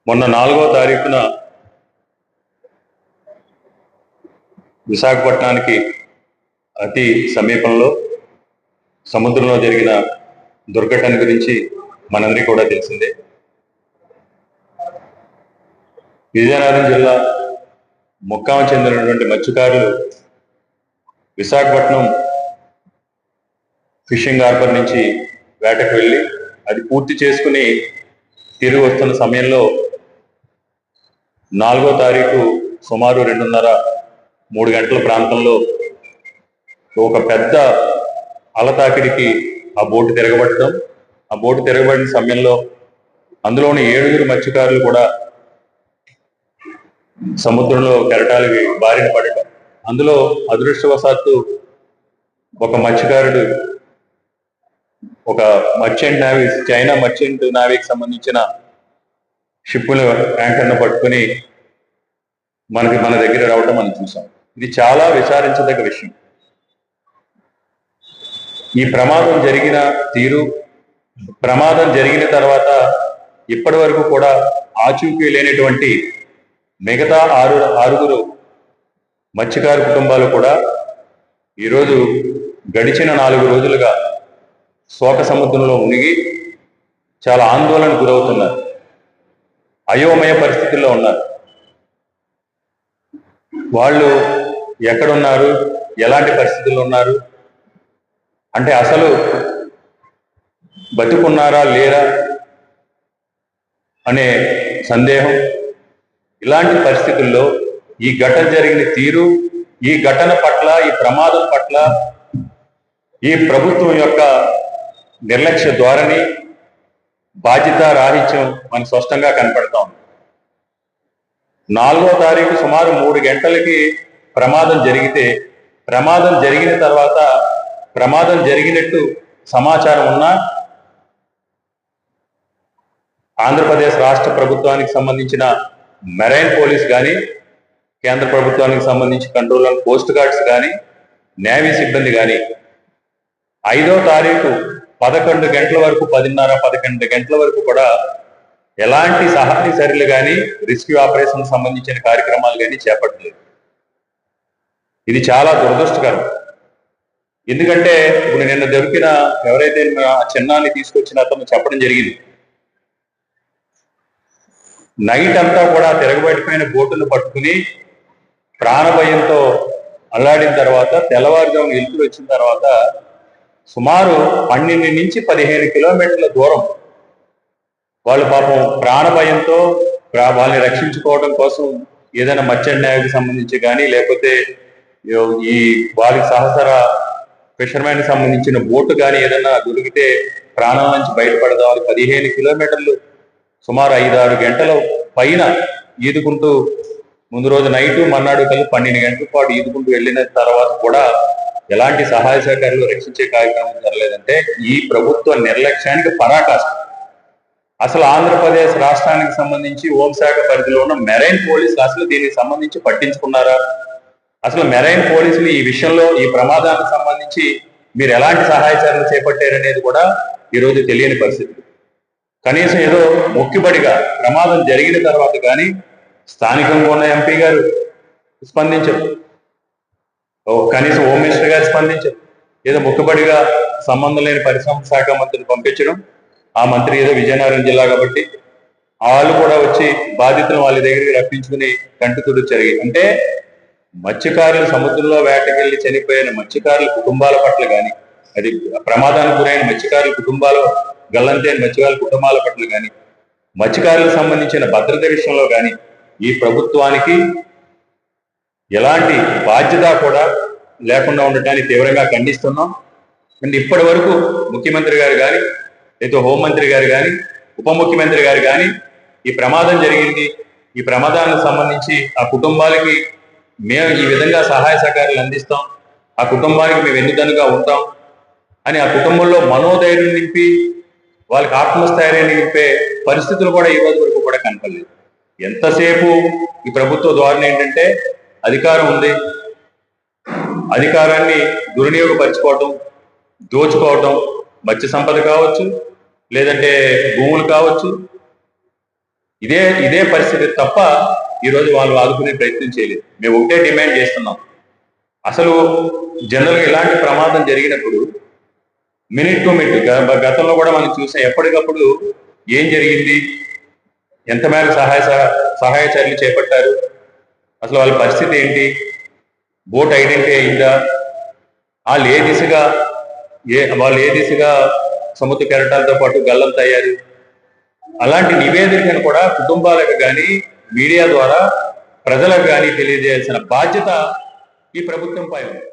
మొన్న 4వ తారీఖున విశాఖపట్నానికి అతి సమీపంలో సముద్రంలో జరిగిన దుర్ఘటన గురించి మనందరికీ కూడా తెలిసిందే. విజయనగరం జిల్లా ముక్కాం చెందినటువంటి మత్స్యకారులు విశాఖపట్నం ఫిషింగ్ హార్బర్ నుంచి వేటకు వెళ్ళి అది పూర్తి చేసుకుని తిరిగి వస్తున్న సమయంలో 4వ తారీఖు సుమారు 2:30-3 గంటల ప్రాంతంలో ఒక పెద్ద అలతాకిడికి ఆ బోటు తిరగబడటం, ఆ బోటు తిరగబడిన సమయంలో అందులోని 7 మత్స్యకారులు కూడా సముద్రంలో కెరటాలకి బారిన పడటం, అందులో అదృష్టవశాత్తు ఒక మత్స్యకారుడు ఒక మర్చెంట్ నేవీ, చైనా మర్చెంట్ నేవీకి సంబంధించిన షిప్పుల ట్యాంకర్ను పట్టుకుని మన దగ్గర రావడం మనం చూసాం. ఇది చాలా విచారించదగ్గ విషయం. ఈ ప్రమాదం జరిగిన తీరు, ప్రమాదం జరిగిన తర్వాత ఇప్పటి వరకు కూడా ఆచూకీ లేనటువంటి మిగతా ఆరుగురు మత్స్యకారు కుటుంబాలు కూడా ఈరోజు గడిచిన 4 రోజులుగా శోక సముద్రంలో మునిగి చాలా ఆందోళనకు గురవుతున్నారు, అయోమయ పరిస్థితుల్లో ఉన్నారు. వాళ్ళు ఎక్కడున్నారు, ఎలాంటి పరిస్థితుల్లో ఉన్నారు అంటే అసలు బతుకున్నారా లేరా అనే సందేహం. ఇలాంటి పరిస్థితుల్లో ఈ ఘటన జరిగిన తీరు, ఈ ఘటన పట్ల, ఈ ప్రమాదం పట్ల ఈ ప్రభుత్వం యొక్క నిర్లక్ష్య ధోరణి, బాధ్యత రాహిత్యం మనకు స్పష్టంగా కనపడతా ఉంది. 4వ తారీఖు సుమారు 3 గంటలకి ప్రమాదం జరిగితే, ప్రమాదం జరిగిన తర్వాత ప్రమాదం జరిగినట్టు సమాచారం ఉన్నా ఆంధ్రప్రదేశ్ రాష్ట్ర ప్రభుత్వానికి సంబంధించిన మెరైన్ పోలీస్ కానీ, కేంద్ర ప్రభుత్వానికి సంబంధించి కంట్రోల్ అండ్ కోస్ట్ గార్డ్స్ కానీ, నేవీ సిబ్బంది కానీ 5వ తారీఖు 11 గంటల వరకు, 10:30-11 గంటల వరకు కూడా ఎలాంటి సహాయ చర్యలు కానీ, రెస్క్యూ ఆపరేషన్ సంబంధించిన కార్యక్రమాలు కానీ చేపట్టలేదు. ఇది చాలా దురదృష్టకరం. ఎందుకంటే ఇప్పుడు నిన్న దొరికిన ఎవరైతే చిన్నాన్ని తీసుకొచ్చిన అతను చెప్పడం జరిగింది, నైట్ అంతా కూడా తిరగబడిపోయిన బోటును పట్టుకుని ప్రాణభయంతో అల్లాడిన తర్వాత తెల్లవారుజామున వెలుతురు వచ్చిన తర్వాత సుమారు 12 నుంచి 15 కిలోమీటర్ల దూరం వాళ్ళు పాపం ప్రాణభయంతో వాళ్ళని రక్షించుకోవడం కోసం ఏదైనా మర్చెంట్ నేవీకి సంబంధించి కానీ, లేకపోతే ఈ వాళ్ళకి సహచర ఫిషర్మెన్ సంబంధించిన బోటు కానీ ఏదైనా దొరికితే ప్రాణాల నుంచి బయటపడదామని 15 కిలోమీటర్లు సుమారు 5-6 గంటల పైన ఈదుకుంటూ, ముందు రోజు నైటు మర్నాడు కలిసి 12 గంటల పాటు ఈదుకుంటూ వెళ్ళిన తర్వాత కూడా ఎలాంటి సహాయ సహకారాలు, రక్షించే కార్యక్రమం జరగలేదంటే ఈ ప్రభుత్వ నిర్లక్ష్యానికి పరాకాష్ట. అసలు ఆంధ్రప్రదేశ్ రాష్ట్రానికి సంబంధించి హోంశాఖ పరిధిలో ఉన్న మెరైన్ పోలీసులు అసలు దీనికి సంబంధించి పట్టించుకున్నారా? అసలు మెరైన్ పోలీసులు ఈ విషయంలో, ఈ ప్రమాదానికి సంబంధించి మీరు ఎలాంటి సహాయ చర్యలు చేపట్టారనేది కూడా ఈరోజు తెలియని పరిస్థితి. కనీసం ఏదో మొక్కిబడిగా ప్రమాదం జరిగిన తర్వాత కానీ స్థానికంగా ఉన్న ఎంపీ గారు స్పందించరు, కనీసం హోమ్ మినిస్టర్ గారు స్పందించరు. ఏదో మొక్కుబడిగా సంబంధం లేని పరిశ్రమ శాఖ మంత్రిని పంపించడం, ఆ మంత్రి ఏదో విజయనగరం జిల్లా కాబట్టి వాళ్ళు కూడా వచ్చి బాధితులను వాళ్ళ దగ్గరికి రప్పించుకుని కంటితుడు జరిగి, అంటే మత్స్యకారులు సముద్రంలో వేటకెళ్లి చనిపోయిన మత్స్యకారుల కుటుంబాల పట్ల కానీ, అది ప్రమాదానికి గురైన మత్స్యకారుల కుటుంబాలు, గల్లంతైన మత్స్యకారుల కుటుంబాల పట్ల కానీ, మత్స్యకారులకు సంబంధించిన భద్రత విషయంలో కానీ ఈ ప్రభుత్వానికి ఎలాంటి బాధ్యత కూడా లేకుండా ఉండటాన్ని తీవ్రంగా ఖండిస్తున్నాం. అండ్ ఇప్పటి వరకు ముఖ్యమంత్రి గారు కానీ, లేదా హోంమంత్రి గారు కానీ, ఉప ముఖ్యమంత్రి గారు కానీ ఈ ప్రమాదం జరిగింది, ఈ ప్రమాదానికి సంబంధించి ఆ కుటుంబాలకి మేము ఈ విధంగా సహాయ సహకారాలు అందిస్తాం, ఆ కుటుంబానికి మేము ఎన్నిదనుగా ఉంటాం అని ఆ కుటుంబంలో మనోధైర్యం నింపి వాళ్ళకి ఆత్మస్థైర్యాన్ని నింపే పరిస్థితులు కూడా ఈ రోజు వరకు కూడా కనపడలేదు. ఎంతసేపు ఈ ప్రభుత్వ ధోరణి ఏంటంటే అధికారం ఉంది, అధికారాన్ని దుర్వినియోగపరచుకోవటం, దోచుకోవటం, మత్స్య సంపద కావచ్చు, లేదంటే భూములు కావచ్చు, ఇదే పరిస్థితి తప్ప ఈరోజు వాళ్ళు ఆదుకునే ప్రయత్నం చేయలేదు. మేము ఒకటే డిమాండ్ చేస్తున్నాం. అసలు జనరల్గా ఇలాంటి ప్రమాదం జరిగినప్పుడు మినిట్ టు మినిట్ గతంలో కూడా మనం చూసాం, ఎప్పటికప్పుడు ఏం జరిగింది, ఎంత మేరకు సహాయ చర్యలు చేపట్టారు, అసలు వాళ్ళ పరిస్థితి ఏంటి, బోట్ ఐడెంటిటీ అయిందా, వాళ్ళు ఏ దిశగా సముద్ర కెరటాలతో పాటు గల్లంతయ్యారు, అలాంటి నివేదికను కూడా కుటుంబాలకు కానీ మీడియా ద్వారా ప్రజలకు కానీ తెలియజేయాల్సిన బాధ్యత ఈ ప్రభుత్వంపై ఉంది.